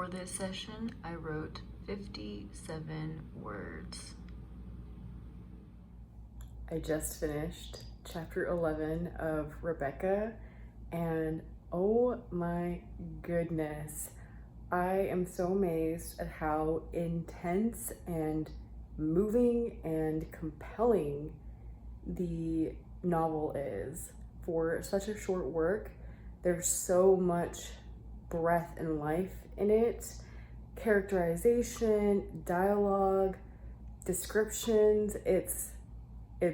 For this session, I wrote 57 words. I just finished chapter 11 of Rebecca, and oh my goodness, I am so amazed at how intense and moving and compelling the novel is. For such a short work, there's so much breath and life in it. Characterization, dialogue, descriptions, it's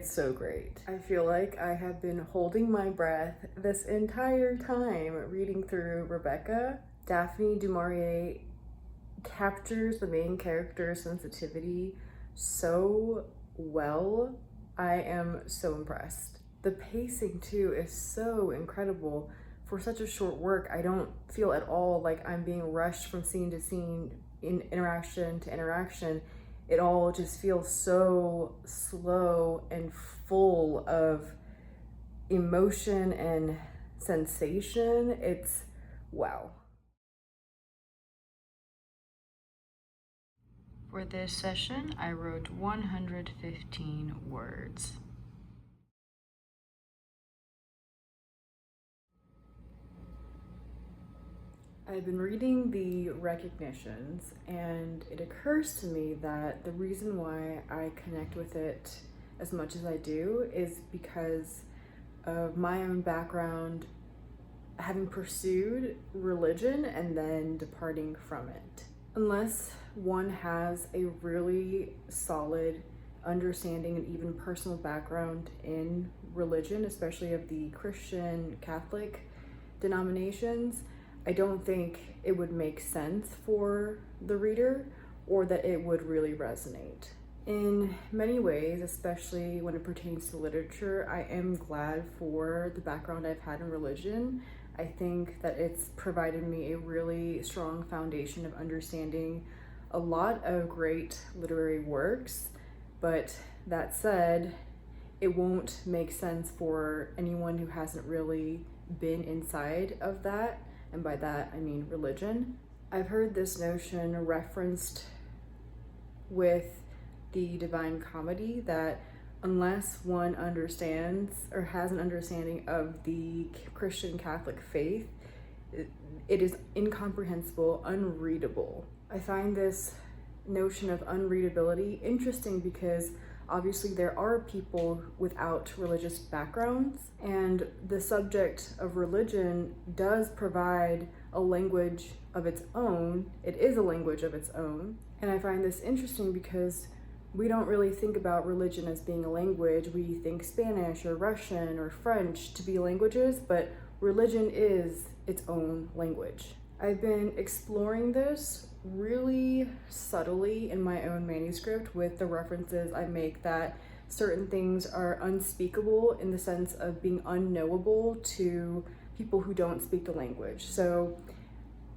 so great. I feel like I have been holding my breath this entire time reading through Rebecca. Daphne du Maurier captures the main character's sensitivity so well. I am so impressed. The pacing too is so incredible. For such a short work, I don't feel at all like I'm being rushed from scene to scene, in interaction to interaction. It all just feels so slow and full of emotion and sensation. It's wow. For this session, I wrote 115 words. I've been reading the recognitions, and it occurs to me that the reason why I connect with it as much as I do is because of my own background, having pursued religion and then departing from it. Unless one has a really solid understanding and even personal background in religion, especially of the Christian Catholic denominations, I don't think it would make sense for the reader or that it would really resonate. In many ways, especially when it pertains to literature, I am glad for the background I've had in religion. I think that it's provided me a really strong foundation of understanding a lot of great literary works, but that said, it won't make sense for anyone who hasn't really been inside of that. And by that, I mean religion. I've heard this notion referenced with the Divine Comedy that unless one understands or has an understanding of the Christian Catholic faith, it is incomprehensible, unreadable. I find this notion of unreadability interesting because obviously there are people without religious backgrounds, and the subject of religion does provide a language of its own. It is a language of its own. And I find this interesting because we don't really think about religion as being a language. We think Spanish or Russian or French to be languages, but religion is its own language. I've been exploring this really subtly in my own manuscript with the references I make that certain things are unspeakable in the sense of being unknowable to people who don't speak the language. So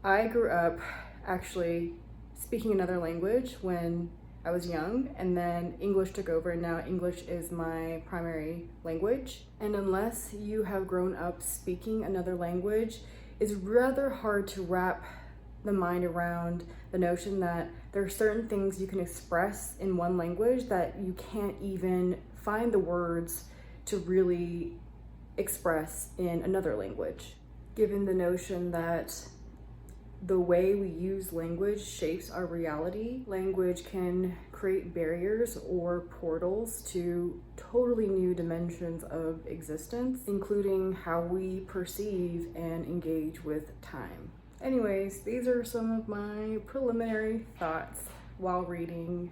I grew up actually speaking another language when I was young, and then English took over, and now English is my primary language. And unless you have grown up speaking another language, it's rather hard to wrap the mind around the notion that there are certain things you can express in one language that you can't even find the words to really express in another language. Given the notion that the way we use language shapes our reality, language can create barriers or portals to totally new dimensions of existence, including how we perceive and engage with time. Anyways, these are some of my preliminary thoughts while reading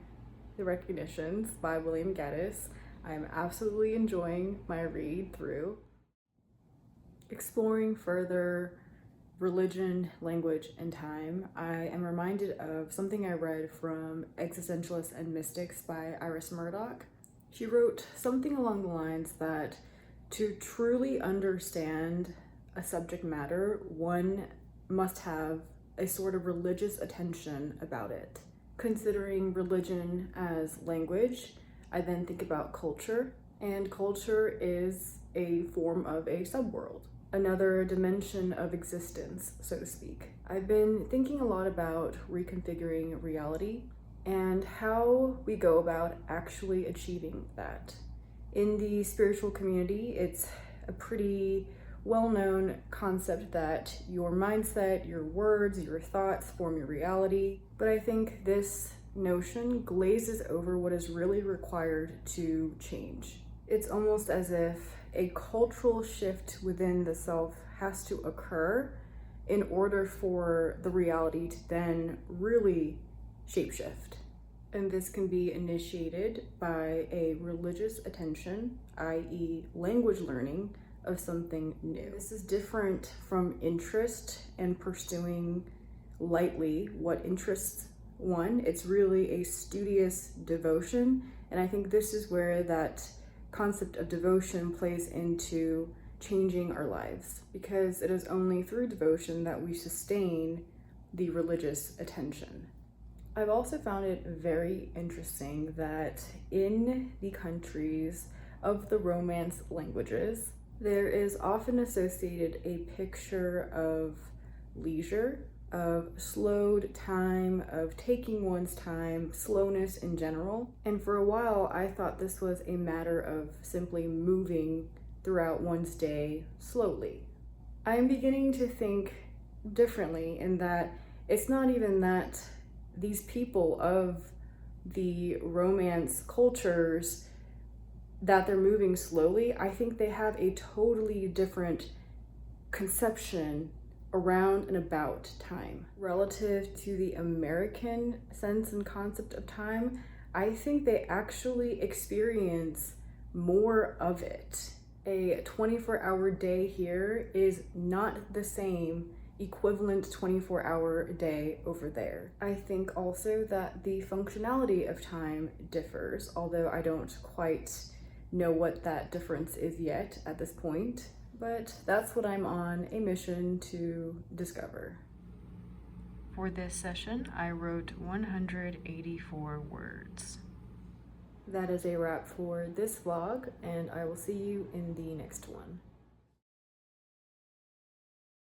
The Recognitions by William Gaddis. I'm absolutely enjoying my read through. Exploring further religion, language, and time, I am reminded of something I read from Existentialists and Mystics by Iris Murdoch. She wrote something along the lines that to truly understand a subject matter, one must have a sort of religious attention about it. Considering religion as language, I then think about culture, and culture is a form of a subworld. another dimension of existence, so to speak. I've been thinking a lot about reconfiguring reality and how we go about actually achieving that. In the spiritual community, it's a pretty well-known concept that your mindset, your words, your thoughts form your reality. But I think this notion glazes over what is really required to change. It's almost as if a cultural shift within the self has to occur in order for the reality to then really shapeshift. And this can be initiated by a religious attention, i.e., language learning of something new. This is different from interest and pursuing lightly what interests one. It's really a studious devotion, and I think this is where that concept of devotion plays into changing our lives, because it is only through devotion that we sustain the religious attention. I've also found it very interesting that in the countries of the Romance languages, there is often associated a picture of leisure, of slowed time, of taking one's time, slowness in general. And for a while, I thought this was a matter of simply moving throughout one's day slowly. I am beginning to think differently in that it's not even that these people of the Romance cultures that they're moving slowly. I think they have a totally different conception around and about time. Relative to the American sense and concept of time, I think they actually experience more of it. A 24-hour day here is not the same equivalent 24-hour day over there. I think also that the functionality of time differs, although I don't quite know what that difference is yet at this point, but that's what I'm on a mission to discover. For this session, I wrote 184 words. That is a wrap for this vlog, and I will see you in the next one.